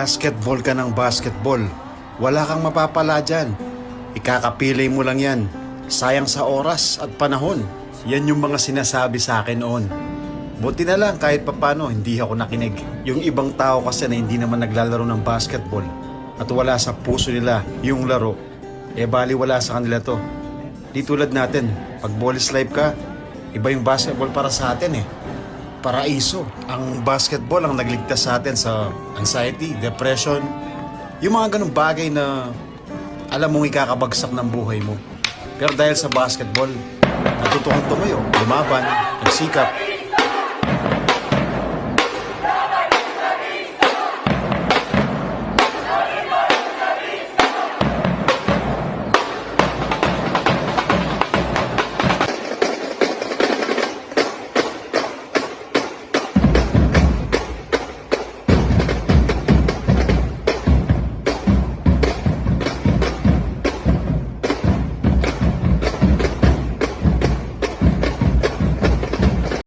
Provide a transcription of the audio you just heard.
Basketball ka ng basketball. Wala kang mapapala dyan. Ikakapilay mo lang yan. Sayang sa oras at panahon. Yan yung mga sinasabi sa akin noon. Buti na lang kahit papano hindi ako nakinig. Yung ibang tao kasi na hindi naman naglalaro ng basketball at wala sa puso nila yung laro, bali wala sa kanila to. Di tulad natin, pag Ballis Life ka, iba yung basketball para sa atin Paraiso. Ang basketball ang nagligtas sa atin sa anxiety, depression, yung mga ganung bagay na alam mong ikakabagsak ng buhay mo. Pero dahil sa basketball, natuto kang tumayo, lumaban, nagsikap,